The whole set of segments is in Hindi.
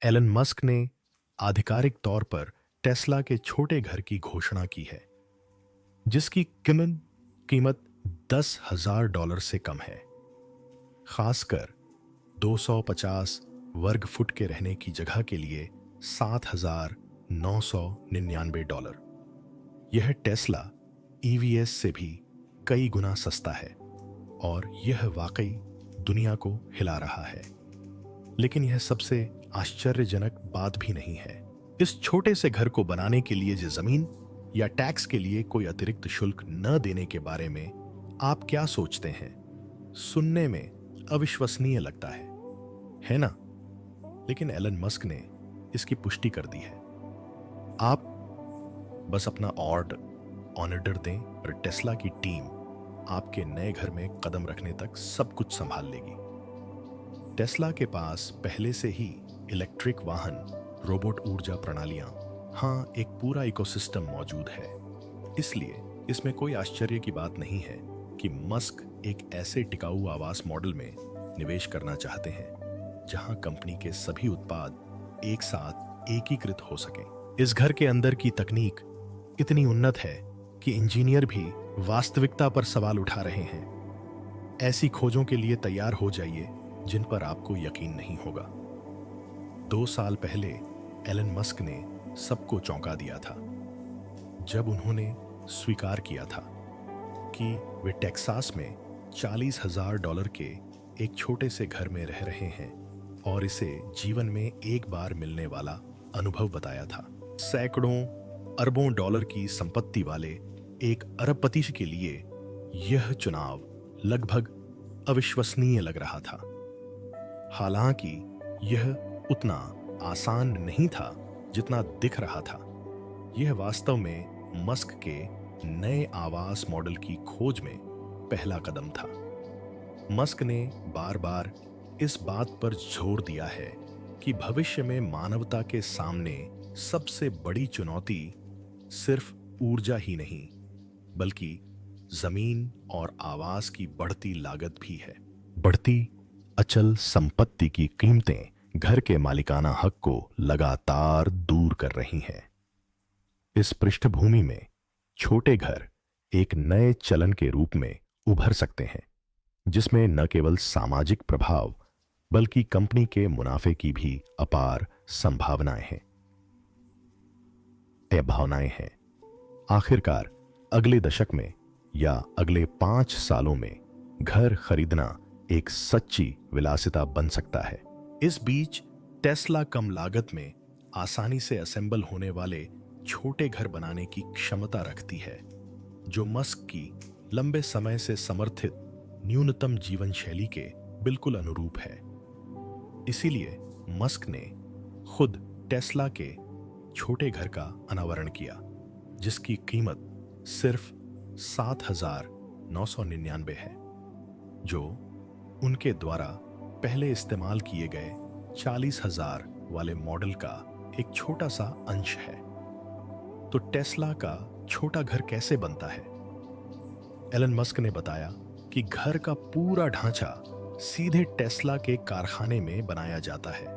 एलन मस्क ने आधिकारिक तौर पर टेस्ला के छोटे घर की घोषणा की है, जिसकी कीमत $10,000 से कम है। खासकर 250 वर्ग फुट के रहने की जगह के लिए $7,999। यह टेस्ला ईवीएस से भी कई गुना सस्ता है और यह वाकई दुनिया को हिला रहा है। लेकिन यह सबसे आश्चर्यजनक बात भी नहीं है। इस छोटे से घर को बनाने के लिए जो जमीन या टैक्स के लिए कोई अतिरिक्त शुल्क न देने के बारे में आप क्या सोचते हैं? सुनने में अविश्वसनीय लगता है ना? लेकिन एलन मस्क ने इसकी पुष्टि कर दी है। आप बस अपना ऑर्डर दें और टेस्ला की टीम आपके नए घर में कदम रखने तक सब कुछ संभाल लेगी। टेस्ला के पास पहले से ही इलेक्ट्रिक वाहन, रोबोट ऊर्जा प्रणालियां, हाँ, एक पूरा इकोसिस्टम मौजूद है। इसलिए इसमें कोई आश्चर्य की बात नहीं है कि मस्क एक ऐसे टिकाऊ आवास मॉडल में निवेश करना चाहते हैं जहां कंपनी के सभी उत्पाद एक साथ एकीकृत हो सकें। इस घर के अंदर की तकनीक इतनी उन्नत है कि इंजीनियर भी वास्तविकता पर सवाल उठा रहे हैं। ऐसी खोजों के लिए तैयार हो जाइए जिन पर आपको यकीन नहीं होगा। 2 साल पहले एलन मस्क ने सबको चौंका दिया था जब उन्होंने स्वीकार किया था कि वे टेक्सास में $40,000 के एक छोटे से घर में रह रहे हैं और इसे जीवन में एक बार मिलने वाला अनुभव बताया था। सैकड़ों अरबों डॉलर की संपत्ति वाले एक अरबपति के लिए यह चुनाव लगभग अविश्वसनीय लग रहा था। हालांकि यह उतना आसान नहीं था जितना दिख रहा था। यह वास्तव में मस्क के नए आवास मॉडल की खोज में पहला कदम था। मस्क ने बार बार इस बात पर जोर दिया है कि भविष्य में मानवता के सामने सबसे बड़ी चुनौती सिर्फ ऊर्जा ही नहीं, बल्कि जमीन और आवास की बढ़ती लागत भी है। बढ़ती अचल संपत्ति की कीमतें घर के मालिकाना हक को लगातार दूर कर रही हैं। इस पृष्ठभूमि में छोटे घर एक नए चलन के रूप में उभर सकते हैं, जिसमें न केवल सामाजिक प्रभाव बल्कि कंपनी के मुनाफे की भी अपार भावनाएं हैं। आखिरकार अगले दशक में या अगले 5 सालों में घर खरीदना एक सच्ची विलासिता बन सकता है। इस बीच टेस्ला कम लागत में आसानी से असेंबल होने वाले छोटे घर बनाने की क्षमता रखती है, जो मस्क की लंबे समय से समर्थित न्यूनतम जीवन शैली के बिल्कुल अनुरूप है। इसीलिए मस्क ने खुद टेस्ला के छोटे घर का अनावरण किया, जिसकी कीमत सिर्फ $7,999 है, जो उनके द्वारा पहले इस्तेमाल किए गए 40,000 वाले मॉडल का एक छोटा सा अंश है। तो टेस्ला का छोटा घर कैसे बनता है? एलन मस्क ने बताया कि घर का पूरा ढांचा सीधे टेस्ला के कारखाने में बनाया जाता है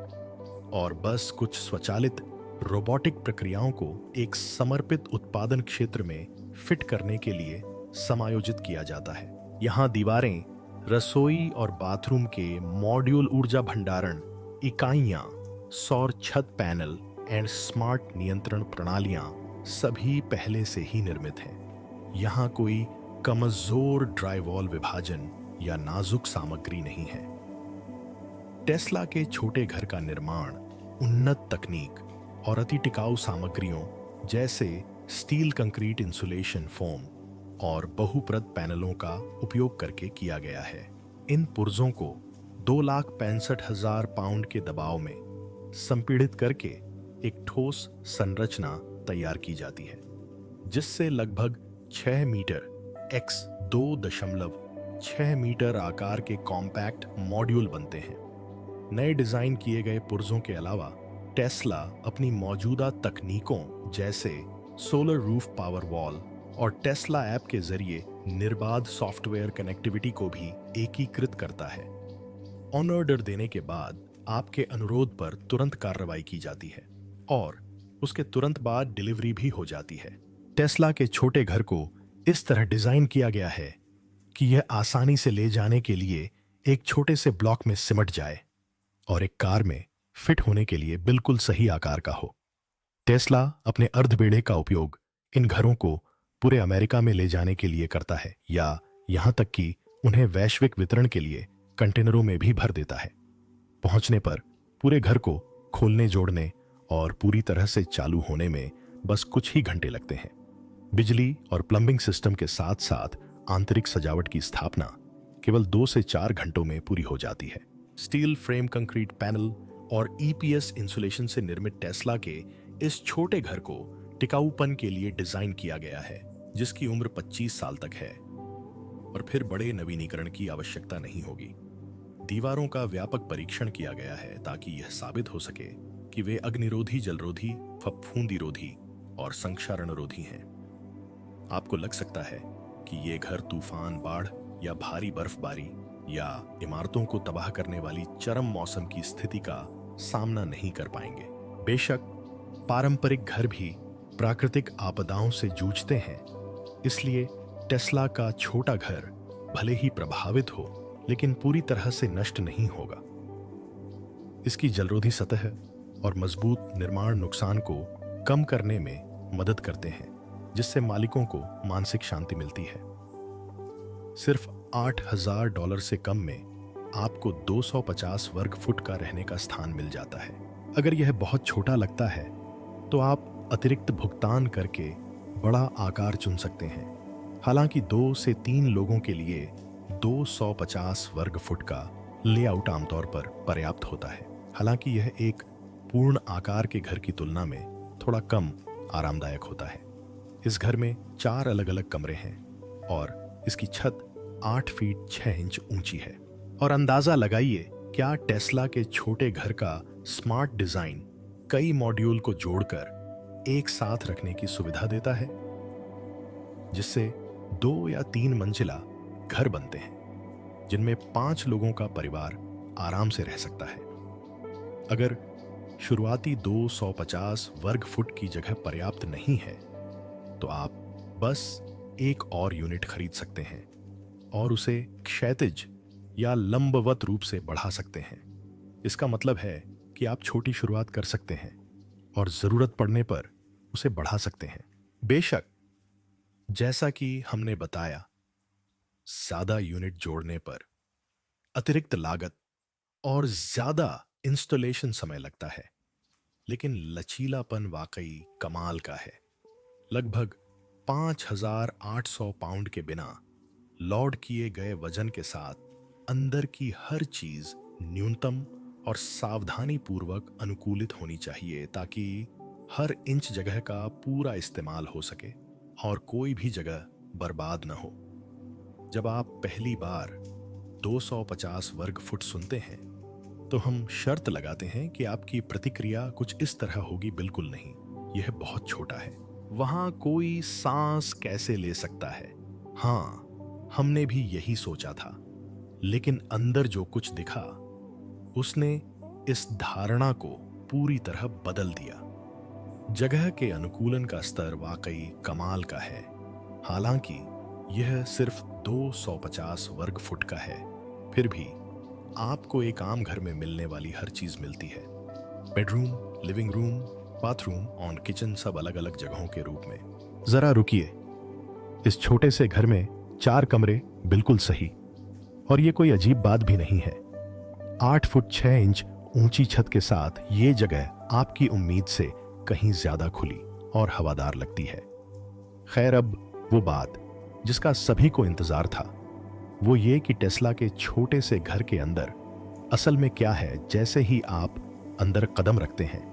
और बस कुछ स्वचालित रोबोटिक प्रक्रियाओं को एक समर्पित उत्पादन क्षेत्र में फिट करने के लिए समायोजित किया जाता है। यहाँ दीवारें, रसोई और बाथरूम के मॉड्यूल ऊर्जा भंडारण इकाइयाँ, सौर छत पैनल एंड स्मार्ट नियंत्रण प्रणालियाँ सभी पहले से ही निर्मित हैं। यहाँ कोई कमजोर ड्राईवॉल विभाजन या नाजुक सामग्री नहीं है। टेस्ला के छोटे घर का निर्माण उन्नत तकनीक और अति टिकाऊ सामग्रियों जैसे स्टील कंक्रीट इंसुलेशन फोम और बहुप्रत पैनलों का उपयोग करके किया गया है। इन पुर्जों को 2,65,000 पाउंड के दबाव में संपीड़ित करके एक ठोस संरचना तैयार की जाती है, जिससे लगभग 6 मीटर x 2.6 मीटर आकार के कॉम्पैक्ट मॉड्यूल बनते हैं। नए डिजाइन किए गए पुर्जों के अलावा टेस्ला अपनी मौजूदा तकनीकों जैसे सोलर रूफ पावर वॉल और टेस्ला ऐप के जरिए निर्बाध सॉफ्टवेयर कनेक्टिविटी को भी एकीकृत करता है। ऑन ऑर्डर देने के बाद आपके अनुरोध पर तुरंत कार्रवाई की जाती है और उसके तुरंत बाद डिलीवरी भी हो जाती है। टेस्ला के छोटे घर को इस तरह डिजाइन किया गया है कि यह आसानी से ले जाने के लिए एक छोटे से ब्लॉक में सिमट जाए और एक कार में फिट होने के लिए बिल्कुल सही आकार का हो। टेस्ला अपने अर्धबेड़े का उपयोग इन घरों को पूरे अमेरिका में ले जाने के लिए करता है या यहां तक कि उन्हें वैश्विक वितरण के लिए कंटेनरों में भी भर देता है। पहुंचने पर पूरे घर को खोलने जोड़ने और पूरी तरह से चालू होने में बस कुछ ही घंटे लगते हैं। बिजली और प्लम्बिंग सिस्टम के साथ साथ आंतरिक सजावट की स्थापना केवल 2 से 4 घंटों में पूरी हो जाती है। स्टील फ्रेम, कंक्रीट पैनल और ईपीएस इंसुलेशन से निर्मित टेस्ला के इस छोटे घर को टिकाऊपन के लिए डिजाइन किया गया है, जिसकी उम्र 25 साल तक है और फिर बड़े नवीनीकरण की आवश्यकता नहीं होगी। दीवारों का व्यापक परीक्षण किया गया है ताकि यह साबित हो सके कि वे अग्निरोधी, जलरोधी, फफूंदीरोधी और संक्षारणरोधी हैं। आपको लग सकता है कि ये घर तूफान, बाढ़ या भारी बर्फबारी या इमारतों को तबाह करने वाली चरम मौसम की स्थिति का सामना नहीं कर पाएंगे। बेशक पारंपरिक घर भी प्राकृतिक आपदाओं से जूझते हैं, इसलिए टेस्ला का छोटा घर भले ही प्रभावित हो लेकिन पूरी तरह से नष्ट नहीं होगा। इसकी जलरोधी सतह और मजबूत निर्माण नुकसान को कम करने में मदद करते हैं, जिससे मालिकों को मानसिक शांति मिलती है। सिर्फ $8,000 से कम में आपको 250 वर्ग फुट का रहने का स्थान मिल जाता है। अगर यह बहुत छोटा लगता है तो आप अतिरिक्त भुगतान करके बड़ा आकार चुन सकते हैं। हालांकि 2 से 3 लोगों के लिए 250 वर्ग फुट का लेआउट आमतौर पर पर्याप्त होता है। हालांकि यह एक पूर्ण आकार के घर की तुलना में थोड़ा कम आरामदायक होता है। इस घर में 4 अलग अलग कमरे हैं और इसकी छत 8 फीट 6 इंच ऊंची है। और अंदाजा लगाइए, क्या टेस्ला के छोटे घर का स्मार्ट डिजाइन कई मॉड्यूल को जोड़कर एक साथ रखने की सुविधा देता है, जिससे 2 या 3 मंजिला घर बनते हैं जिनमें 5 लोगों का परिवार आराम से रह सकता है। अगर शुरुआती 250 वर्ग फुट की जगह पर्याप्त नहीं है तो आप बस एक और यूनिट खरीद सकते हैं और उसे क्षैतिज या लंबवत रूप से बढ़ा सकते हैं। इसका मतलब है कि आप छोटी शुरुआत कर सकते हैं और जरूरत पड़ने पर उसे बढ़ा सकते हैं। बेशक, जैसा कि हमने बताया, ज्यादा यूनिट जोड़ने पर अतिरिक्त लागत और ज्यादा इंस्टॉलेशन समय लगता है, लेकिन लचीलापन वाकई कमाल का है। लगभग 5,800 पाउंड के बिना लोड किए गए वजन के साथ अंदर की हर चीज न्यूनतम और सावधानी पूर्वक अनुकूलित होनी चाहिए ताकि हर इंच जगह का पूरा इस्तेमाल हो सके और कोई भी जगह बर्बाद न हो। जब आप पहली बार 250 वर्ग फुट सुनते हैं तो हम शर्त लगाते हैं कि आपकी प्रतिक्रिया कुछ इस तरह होगी, बिल्कुल नहीं, यह बहुत छोटा है, वहां कोई सांस कैसे ले सकता है। हाँ, हमने भी यही सोचा था, लेकिन अंदर जो कुछ दिखा उसने इस धारणा को पूरी तरह बदल दिया। जगह के अनुकूलन का स्तर वाकई कमाल का है। हालांकि यह सिर्फ 250 वर्ग फुट का है, फिर भी आपको एक आम घर में मिलने वाली हर चीज मिलती है। बेडरूम, लिविंग रूम, बाथरूम और किचन सब अलग अलग जगहों के रूप में। जरा रुकिए, इस छोटे से घर में 4 कमरे बिल्कुल सही, और ये कोई अजीब बात भी नहीं है। 8 फुट 6 इंच ऊंची छत के साथ ये जगह आपकी उम्मीद से कहीं ज्यादा खुली और हवादार लगती है। खैर, अब वो बात जिसका सभी को इंतजार था, वो ये कि टेस्ला के छोटे से घर के अंदर असल में क्या है। जैसे ही आप अंदर कदम रखते हैं,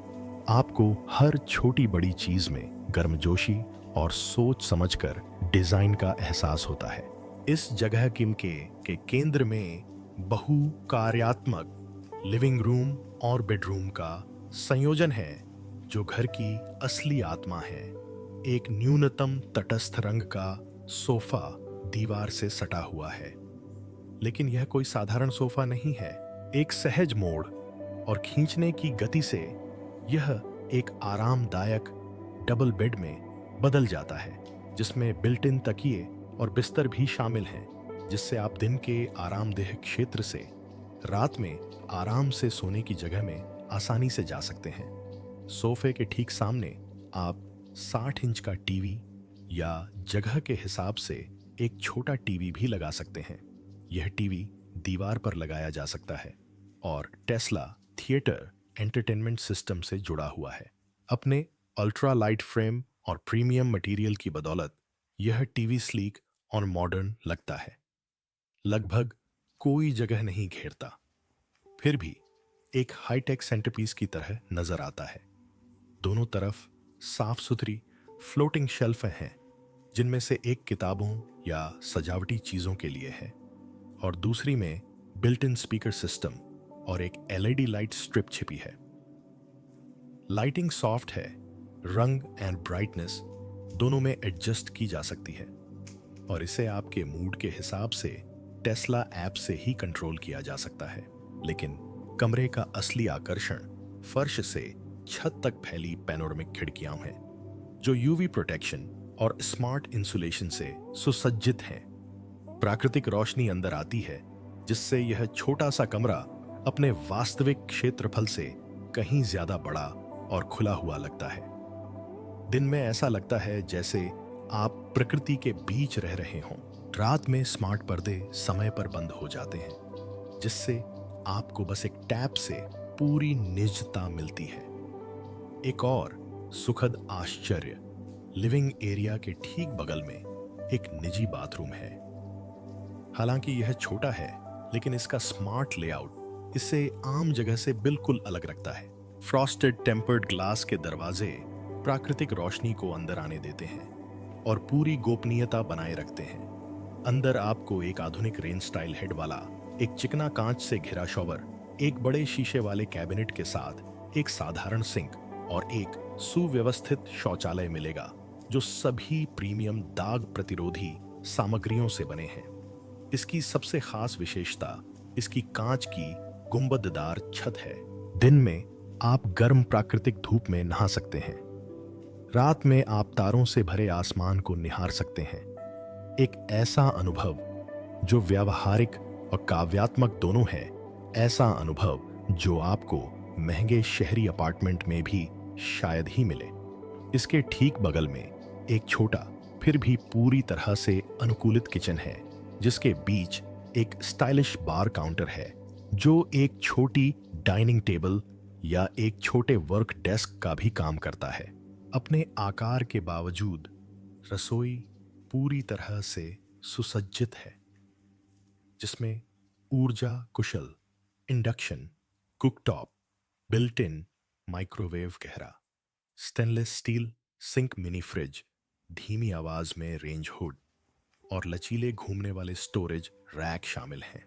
आपको हर छोटी बड़ी चीज में गर्मजोशी और सोच समझकर डिजाइन का एहसास होता है। इस जगह के केंद्र में बहुकार्यात्मक लिविंग रूम और बेडरूम का संयोजन है जो घर की असली आत्मा है। एक न्यूनतम तटस्थ रंग का सोफा दीवार से सटा हुआ है, लेकिन यह कोई साधारण सोफा नहीं है। एक सहज मोड़ और खींचने की गति से यह एक आरामदायक डबल बेड में बदल जाता है, जिसमें बिल्ट इन तकिए और बिस्तर भी शामिल हैं, जिससे आप दिन के आरामदेह क्षेत्र से रात में आराम से सोने की जगह में आसानी से जा सकते हैं। सोफे के ठीक सामने आप 60 इंच का टीवी या जगह के हिसाब से एक छोटा टीवी भी लगा सकते हैं। यह टीवी दीवार पर लगाया जा सकता है और टेस्ला थिएटर एंटरटेनमेंट सिस्टम से जुड़ा हुआ है। अपने अल्ट्रा लाइट फ्रेम और प्रीमियम मटेरियल की बदौलत यह टीवी स्लीक और मॉडर्न लगता है, लगभग कोई जगह नहीं घेरता, फिर भी एक हाईटेक सेंटरपीस की तरह नजर आता है। दोनों तरफ साफ सुथरी फ्लोटिंग शेल्फें हैं, जिनमें से एक किताबों या सजावटी चीजों के लिए है और दूसरी में बिल्ट इन स्पीकर सिस्टम और एक एलईडी लाइट स्ट्रिप छिपी है। लाइटिंग सॉफ्ट है, रंग एंड ब्राइटनेस दोनों में एडजस्ट की जा सकती है और इसे आपके मूड के हिसाब से टेस्ला ऐप से ही कंट्रोल किया जा सकता है। लेकिन कमरे का असली आकर्षण फर्श से छत तक फैली पैनोरामिक खिड़कियां हैं, जो यूवी प्रोटेक्शन और स्मार्ट इंसुलेशन से सुसज्जित हैं। प्राकृतिक रोशनी अंदर आती है, जिससे यह छोटा सा कमरा अपने वास्तविक क्षेत्रफल से कहीं ज्यादा बड़ा और खुला हुआ लगता है। दिन में ऐसा लगता है जैसे आप प्रकृति के बीच रह रहे हों। रात में स्मार्ट पर्दे समय पर बंद हो जाते हैं, जिससे आपको बस एक टैप से पूरी निजता मिलती है। एक और सुखद आश्चर्य, लिविंग एरिया के ठीक बगल में एक निजी बाथरूम है। हालांकि यह छोटा है, लेकिन इसका स्मार्ट लेआउट इसे आम जगह से बिल्कुल अलग रखता है। फ्रॉस्टेड टेम्पर्ड ग्लास के दरवाजे प्राकृतिक रोशनी को अंदर आने देते हैं और पूरी गोपनीयता बनाए रखते हैं। अंदर आपको एक आधुनिक रेन स्टाइल हेड वाला एक चिकना कांच से घिरा शॉवर, एक बड़े शीशे वाले कैबिनेट के साथ एक साधारण सिंक और एक सुव्यवस्थित शौचालय मिलेगा, जो सभी प्रीमियम दाग प्रतिरोधी सामग्रियों से बने हैं। इसकी सबसे खास विशेषता इसकी कांच की गुंबददार छत है। दिन में आप गर्म प्राकृतिक धूप में नहा सकते हैं, रात में आप तारों से भरे आसमान को निहार सकते हैं। एक ऐसा अनुभव जो व्यावहारिक और काव्यात्मक दोनों है, ऐसा अनुभव जो आपको महंगे शहरी अपार्टमेंट में भी शायद ही मिले। इसके ठीक बगल में एक छोटा फिर भी पूरी तरह से अनुकूलित किचन है, जिसके बीच एक स्टाइलिश बार काउंटर है, जो एक छोटी डाइनिंग टेबल या एक छोटे वर्क डेस्क का भी काम करता है। अपने आकार के बावजूद रसोई पूरी तरह से सुसज्जित है, जिसमें ऊर्जा कुशल induction cooktop, built in microwave गहरा, stainless steel sink, mini fridge, धीमी आवाज में रेंज हुड और लचीले घूमने वाले स्टोरेज रैक शामिल हैं।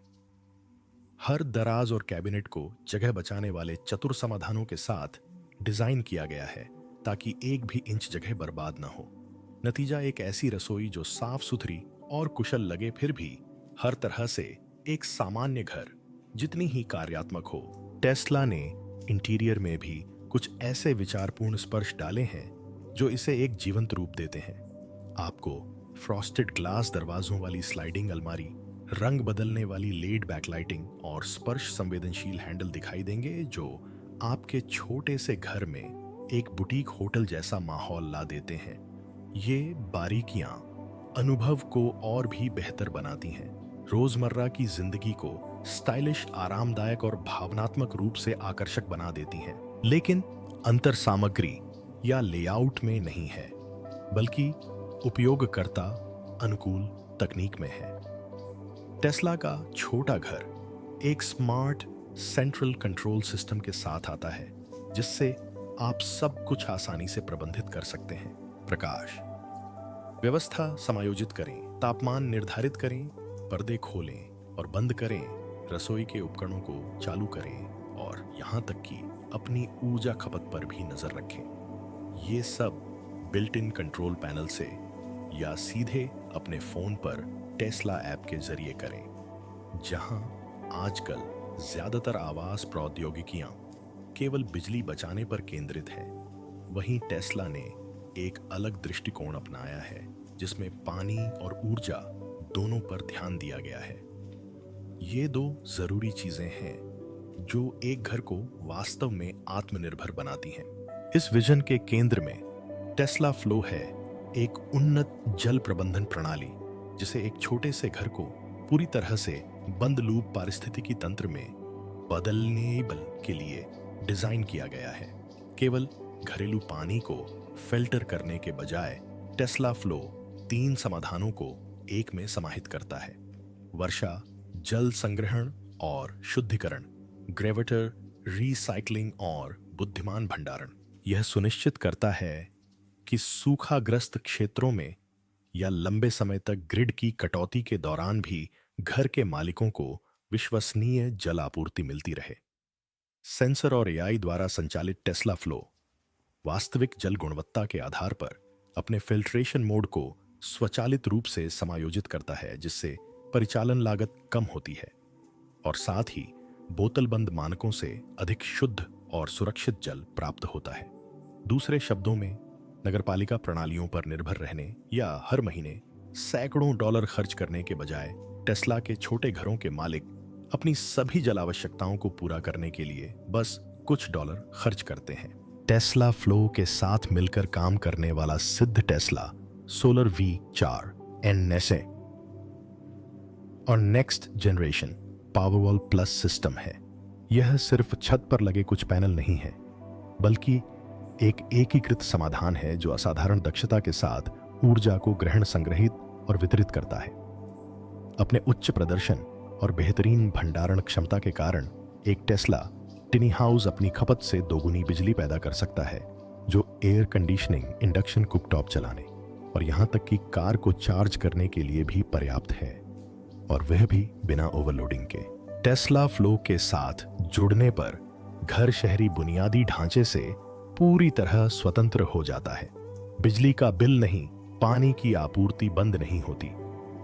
हर दराज और कैबिनेट को जगह बचाने वाले चतुर समाधानों के साथ डिजाइन किया गया है, ताकि एक भी इंच जगह बर्बाद ना हो। नतीजा एक ऐसी रसोई जो साफ सुथरी और कुशल लगे, फिर भी हर तरह से एक सामान्य घर जितनी ही कार्यात्मक हो। टेस्ला ने इंटीरियर में भी कुछ ऐसे विचारपूर्ण स्पर्श डाले हैं जो इसे एक जीवंत रूप देते हैं। आपको फ्रॉस्टेड ग्लास दरवाजों वाली स्लाइडिंग अलमारी, रंग बदलने वाली लेड बैकलाइटिंग और स्पर्श संवेदनशील हैंडल दिखाई देंगे, जो आपके छोटे से घर में एक बुटीक होटल जैसा माहौल ला देते हैं। ये बारीकियां अनुभव को और भी बेहतर बनाती हैं, रोजमर्रा की जिंदगी को स्टाइलिश, आरामदायक और भावनात्मक रूप से आकर्षक बना देती हैं। लेकिन अंतर सामग्री या लेआउट में नहीं है, बल्कि उपयोगकर्ता अनुकूल तकनीक में है। टेस्ला का छोटा घर एक स्मार्ट सेंट्रल कंट्रोल सिस्टम के साथ आता है, जिससे आप सब कुछ आसानी से प्रबंधित कर सकते हैं। प्रकाश व्यवस्था समायोजित करें, तापमान निर्धारित करें, पर्दे खोलें और बंद करें, रसोई के उपकरणों को चालू करें और यहाँ तक कि अपनी ऊर्जा खपत पर भी नजर रखें। ये सब बिल्ट इन कंट्रोल पैनल से या सीधे अपने फोन पर टेस्ला ऐप के जरिए करें। जहां आजकल ज्यादातर आवास प्रौद्योगिकियां केवल बिजली बचाने पर केंद्रित है, वहीं टेस्ला ने एक अलग दृष्टिकोण अपनाया है जिसमें पानी और ऊर्जा दोनों पर ध्यान दिया गया है। ये दो जरूरी चीजें हैं जो एक घर को वास्तव में आत्मनिर्भर बनाती हैं। इस विजन के केंद्र में टेस्ला फ्लो है, एक उन्नत जल प्रबंधन प्रणाली जिसे एक छोटे से घर को पूरी तरह से बंद लूप पारिस्थितिकी तंत्र में बदलने के लिए डिजाइन किया गया है। केवल घरेलू पानी को फिल्टर करने के बजाय टेस्ला फ्लो 3 समाधानों को एक में समाहित करता है: वर्षा, जल संग्रहण और शुद्धिकरण, ग्रेविटर, रिसाइकलिंग और बुद्धिमान भंडारण। यह सुनिश्चित करता है कि सूखाग्रस्त क्षेत्रों में या लंबे समय तक ग्रिड की कटौती के दौरान भी घर के मालिकों को विश्वसनीय जल आपूर्ति मिलती रहे। सेंसर और एआई द्वारा संचालित टेस्ला फ्लो वास्तविक जल गुणवत्ता के आधार पर अपने फिल्ट्रेशन मोड को स्वचालित रूप से समायोजित करता है, जिससे परिचालन लागत कम होती है और साथ ही बोतलबंद मानकों से अधिक शुद्ध और सुरक्षित जल प्राप्त होता है। दूसरे शब्दों में, नगरपालिका प्रणालियों पर निर्भर रहने या हर महीने सैकड़ों डॉलर खर्च करने के बजाय टेस्ला के छोटे घरों के मालिक अपनी सभी जल आवश्यकताओं को पूरा करने के लिए बस कुछ डॉलर खर्च करते हैं। टेस्ला फ्लो के साथ मिलकर काम करने वाला सिद्ध टेस्ला सोलर V4 NSA और next generation Powerwall plus system है। यह सिर्फ छत पर लगे कुछ पैनल नहीं है, बल्कि एक एकीकृत समाधान है जो असाधारण दक्षता के साथ ऊर्जा को ग्रहण, संग्रहित और वितरित करता है। अपने उच्च प्रदर्शन और बेहतरीन भंडारण क्षमता के कारण एक टेस्ला टिनी हाउस अपनी खपत से दोगुनी बिजली पैदा कर सकता है, जो एयर कंडीशनिंग, इंडक्शन कुकटॉप चलाने और यहां तक कि कार को चार्ज करने के लिए भी पर्याप्त है, और वह भी बिना ओवरलोडिंग के। टेस्ला फ्लो के साथ जुड़ने पर घर शहरी बुनियादी ढांचे से पूरी तरह स्वतंत्र हो जाता है। बिजली का बिल नहीं, पानी की आपूर्ति बंद नहीं होती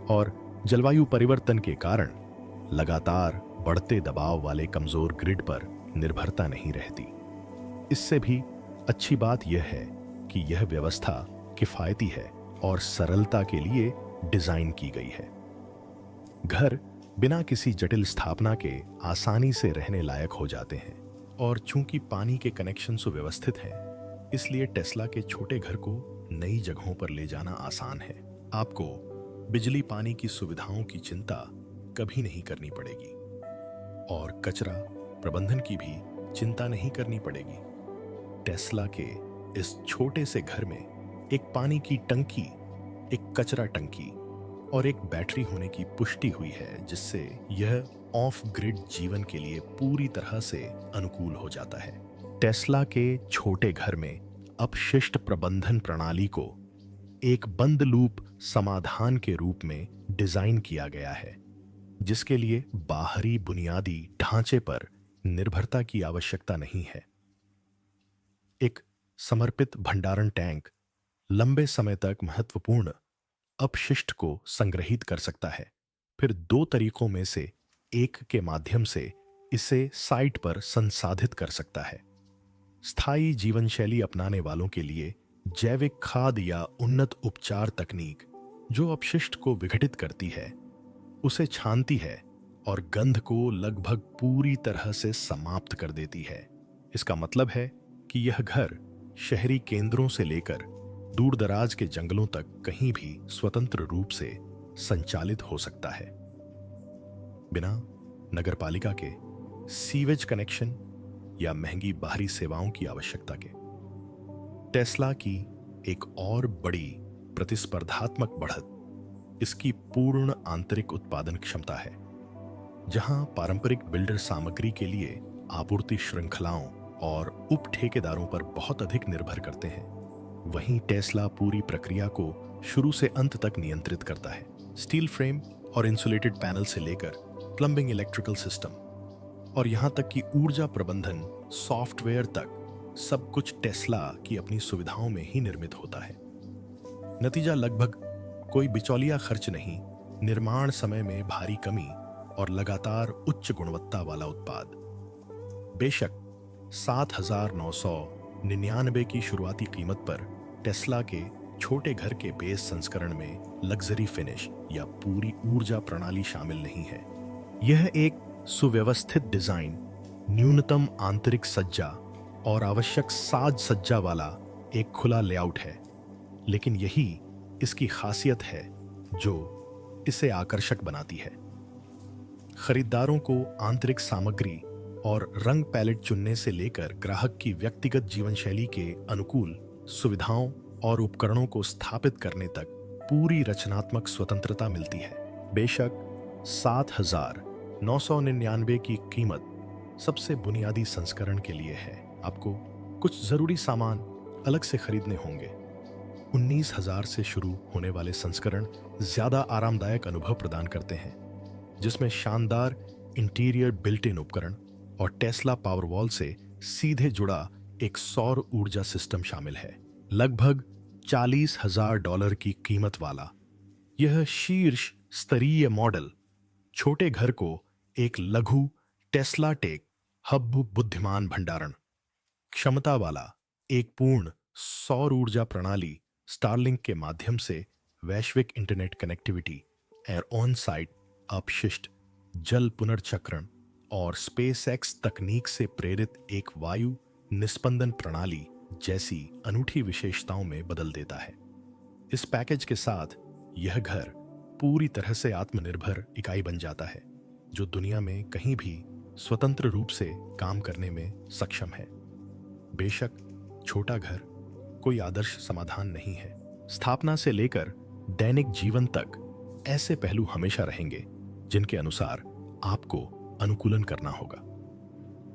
और जलवायु परिवर्तन के कारण लगातार बढ़ते दबाव वाले कमजोर ग्रिड पर निर्भरता नहीं रहती। इससे भी अच्छी बात यह है कि यह व्यवस्था किफायती है और सरलता के लिए डिजाइन की गई है। घर बिना किसी जटिल स्थापना के आसानी से रहने लायक हो जाते हैं, और चूंकि पानी के कनेक्शन सुव्यवस्थित हैं, इसलिए टेस्ला के छोटे घर को नई जगहों पर ले जाना आसान है। आपको बिजली पानी की सुविधाओं की चिंता कभी नहीं करनी पड़ेगी और कचरा प्रबंधन की भी चिंता नहीं करनी पड़ेगी। टेस्ला के इस छोटे से घर में एक पानी की टंकी, एक कचरा टंकी और एक बैटरी होने की पुष्टि हुई है, जिससे यह ऑफ ग्रिड जीवन के लिए पूरी तरह से अनुकूल हो जाता है। टेस्ला के छोटे घर में अपशिष्ट प्रबंधन प्रणाली को एक बंद लूप समाधान के रूप में डिजाइन किया गया है, जिसके लिए बाहरी बुनियादी ढांचे पर निर्भरता की आवश्यकता नहीं है। एक समर्पित भंडारण टैंक लंबे समय तक महत्वपूर्ण अपशिष्ट को संग्रहित कर सकता है, फिर 2 तरीकों में से एक के माध्यम से इसे साइट पर संसाधित कर सकता है। स्थायी जीवन शैली अपनाने वालों के लिए जैविक खाद या उन्नत उपचार तकनीक, जो अपशिष्ट को विघटित करती है, उसे छानती है और गंध को लगभग पूरी तरह से समाप्त कर देती है। इसका मतलब है कि यह घर शहरी केंद्रों से लेकर दूरदराज के जंगलों तक कहीं भी स्वतंत्र रूप से संचालित हो सकता है, बिना नगरपालिका के सीवेज कनेक्शन या महंगी बाहरी सेवाओं की आवश्यकता के। टेस्ला की एक और बड़ी प्रतिस्पर्धात्मक बढ़त इसकी पूर्ण आंतरिक उत्पादन क्षमता है। जहां पारंपरिक बिल्डर सामग्री के लिए आपूर्ति श्रृंखलाओं और उप ठेकेदारों पर बहुत अधिक निर्भर करते हैं, वहीं टेस्ला पूरी प्रक्रिया को शुरू से अंत तक नियंत्रित करता है। स्टील फ्रेम और इंसुलेटेड पैनल से लेकर प्लम्बिंग, इलेक्ट्रिकल सिस्टम और यहां तक कि ऊर्जा प्रबंधन सॉफ्टवेयर तक सब कुछ टेस्ला की अपनी सुविधाओं में ही निर्मित होता है। नतीजा लगभग कोई बिचौलिया खर्च नहीं, निर्माण समय में भारी कमी और लगातार उच्च गुणवत्ता वाला उत्पाद। बेशक 7,999 की शुरुआती कीमत पर टेस्ला के छोटे घर के बेस संस्करण में लग्जरी फिनिश या पूरी ऊर्जा प्रणाली शामिल नहीं है। यह एक सुव्यवस्थित डिजाइन, न्यूनतम आंतरिक सज्जा और आवश्यक साज सज्जा वाला एक खुला लेआउट है, लेकिन यही इसकी खासियत है जो इसे आकर्षक बनाती है। खरीदारों को आंतरिक सामग्री और रंग पैलेट चुनने से लेकर ग्राहक की व्यक्तिगत जीवन शैली के अनुकूल सुविधाओं और उपकरणों को स्थापित करने तक पूरी रचनात्मक स्वतंत्रता मिलती है। बेशक 7,999 की कीमत सबसे बुनियादी संस्करण के लिए है। आपको कुछ जरूरी सामान अलग से खरीदने होंगे। 19,000 से शुरू होने वाले संस्करण ज्यादा आरामदायक अनुभव प्रदान करते हैं, जिसमें शानदार इंटीरियर बिल्ट इन उपकरण और टेस्ला पावरवॉल से सीधे जुड़ा एक सौर ऊर्जा सिस्टम शामिल है। लगभग $40,000 की कीमत वाला यह शीर्ष स्तरीय मॉडल छोटे घर को एक लघु टेस्ला टेक हब बुद्धिमान भंडारण क्षमता वाला एक पूर्ण सौर ऊर्जा प्रणाली स्टारलिंक के माध्यम से वैश्विक इंटरनेट कनेक्टिविटी और ऑन साइट अपशिष्ट जल पुनर्चक्रण और स्पेसएक्स तकनीक से प्रेरित एक वायु निस्पंदन प्रणाली जैसी अनूठी विशेषताओं में बदल देता है। इस पैकेज के साथ यह घर पूरी तरह से आत्मनिर्भर इकाई बन जाता है, जो दुनिया में कहीं भी स्वतंत्र रूप से काम करने में सक्षम है। बेशक छोटा घर कोई आदर्श समाधान नहीं है। स्थापना से लेकर दैनिक जीवन तक ऐसे पहलू हमेशा रहेंगे जिनके अनुसार आपको अनुकूलन करना होगा।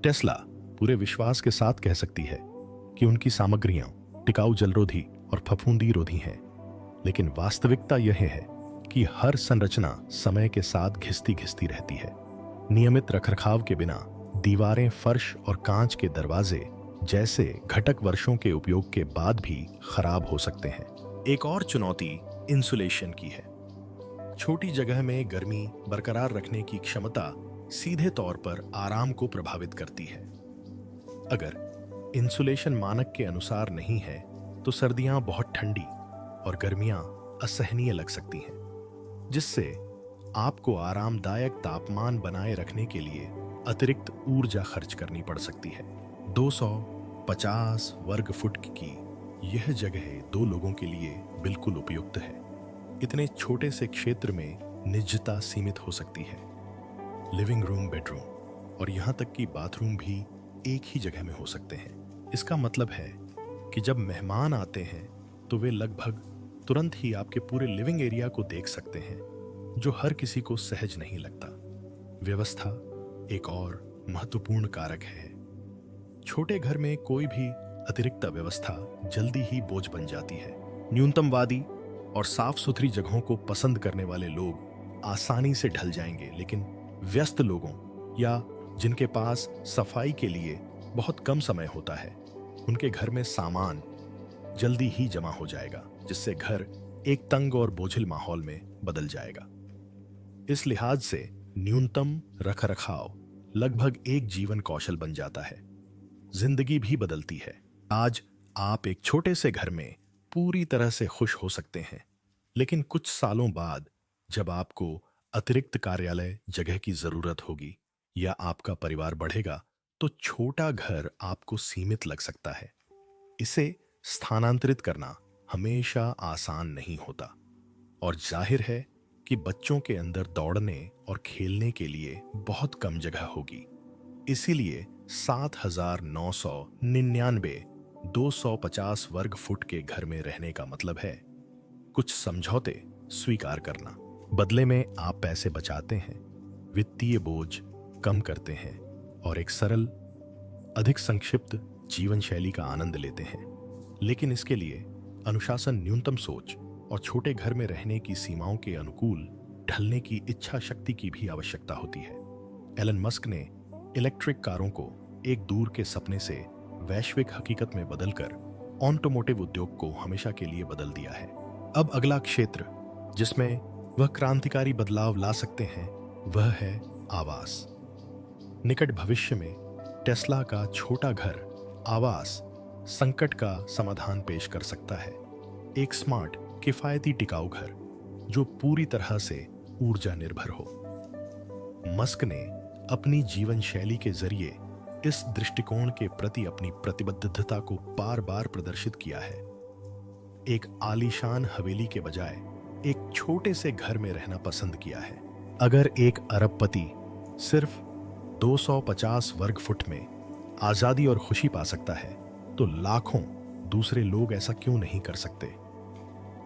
टेस्ला पूरे विश्वास के साथ कह सकती है कि उनकी सामग्रियां टिकाऊ, जलरोधी और फफूंदी रोधी हैं, लेकिन वास्तविकता यह है कि हर संरचना समय के साथ घिसती घिसती रहती है। नियमित रखरखाव के बिना दीवारें, फर्श और कांच के दरवाजे जैसे घटक वर्षों के उपयोग के बाद भी खराब हो सकते हैं। एक और चुनौती इंसुलेशन की है। छोटी जगह में गर्मी बरकरार रखने की क्षमता सीधे तौर पर आराम को प्रभावित करती है। अगर इंसुलेशन मानक के अनुसार नहीं है तो सर्दियां बहुत ठंडी और गर्मियां असहनीय लग सकती हैं, जिससे आपको आरामदायक तापमान बनाए रखने के लिए अतिरिक्त ऊर्जा खर्च करनी पड़ सकती है। 250 वर्ग फुट की यह जगह 2 लोगों के लिए बिल्कुल उपयुक्त है। इतने छोटे से क्षेत्र में निजता सीमित हो सकती है। लिविंग रूम, बेडरूम और यहाँ तक कि बाथरूम भी एक ही जगह में हो सकते हैं। इसका मतलब है कि जब मेहमान आते हैं तो वे लगभग तुरंत ही आपके पूरे लिविंग एरिया को देख सकते हैं, जो हर किसी को सहज नहीं लगता। व्यवस्था एक और महत्वपूर्ण कारक है। छोटे घर में कोई भी अतिरिक्त व्यवस्था जल्दी ही बोझ बन जाती है। न्यूनतमवादी और साफ सुथरी जगहों को पसंद करने वाले लोग आसानी से ढल जाएंगे, लेकिन व्यस्त लोगों या जिनके पास सफाई के लिए बहुत कम समय होता है, उनके घर में सामान जल्दी ही जमा हो जाएगा, जिससे घर एक तंग और बोझिल माहौल में बदल जाएगा। इस लिहाज से न्यूनतम रखरखाव लगभग एक जीवन कौशल बन जाता है। जिंदगी भी बदलती है। आज आप एक छोटे से घर में पूरी तरह से खुश हो सकते हैं, लेकिन कुछ सालों बाद जब आपको अतिरिक्त कार्यालय जगह की जरूरत होगी या आपका परिवार बढ़ेगा, तो छोटा घर आपको सीमित लग सकता है। इसे स्थानांतरित करना हमेशा आसान नहीं होता, और जाहिर है कि बच्चों के अंदर दौड़ने और खेलने के लिए बहुत कम जगह होगी। इसीलिए 7,999 250 वर्ग फुट के घर में रहने का मतलब है कुछ समझौते स्वीकार करना। बदले में आप पैसे बचाते हैं, वित्तीय बोझ कम करते हैं और एक सरल, अधिक संक्षिप्त जीवन शैली का आनंद लेते हैं। लेकिन इसके लिए अनुशासन, न्यूनतम सोच और छोटे घर में रहने की सीमाओं के अनुकूल ढलने की इच्छा शक्ति की भी आवश्यकता होती है। एलन मस्क ने इलेक्ट्रिक कारों को एक दूर के सपने से वैश्विक हकीकत में बदलकर ऑटोमोटिव उद्योग को हमेशा के लिए बदल दिया है। अब अगला क्षेत्र जिसमें वह क्रांतिकारी बदलाव ला सकते हैं, वह है आवास। निकट भविष्य में टेस्ला का छोटा घर आवास संकट का समाधान पेश कर सकता है। एक स्मार्ट, किफायती टिकाऊ घर जो पूरी तरह से ऊर्जा निर्भर हो। मस्क ने अपनी जीवन शैली के जरिए इस दृष्टिकोण के प्रति अपनी प्रतिबद्धता को बार बार प्रदर्शित किया है। एक आलीशान हवेली के बजाय एक छोटे से घर में रहना पसंद किया है। अगर एक अरबपति सिर्फ 250 वर्ग फुट में आजादी और खुशी पा सकता है, तो लाखों दूसरे लोग ऐसा क्यों नहीं कर सकते?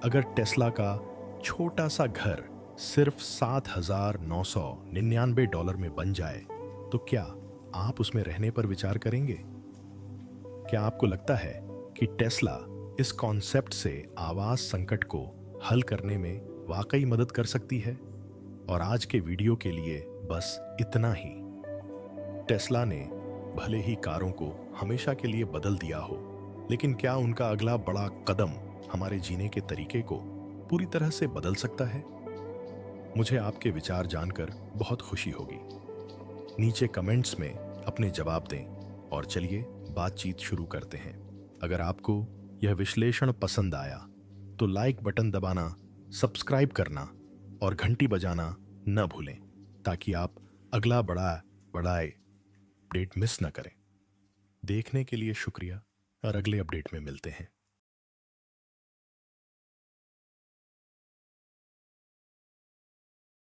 अगर टेस्ला का छोटा सा घर सिर्फ $7,999 में बन जाए, तो क्या आप उसमें रहने पर विचार करेंगे? क्या आपको लगता है कि टेस्ला इस कॉन्सेप्ट से आवास संकट को हल करने में वाकई मदद कर सकती है? और आज के वीडियो के लिए बस इतना ही। टेस्ला ने भले ही कारों को हमेशा के लिए बदल दिया हो, लेकिन क्या उनका अगला बड़ा कदम हमारे जीने के तरीके को पूरी तरह से बदल सकता है? मुझे आपके विचार जानकर बहुत खुशी होगी। नीचे कमेंट्स में अपने जवाब दें और चलिए बातचीत शुरू करते हैं। अगर आपको यह विश्लेषण पसंद आया तो लाइक बटन दबाना, सब्सक्राइब करना और घंटी बजाना न भूलें, ताकि आप अगला बड़ा अपडेट मिस न करें। देखने के लिए शुक्रिया और अगले अपडेट में मिलते हैं।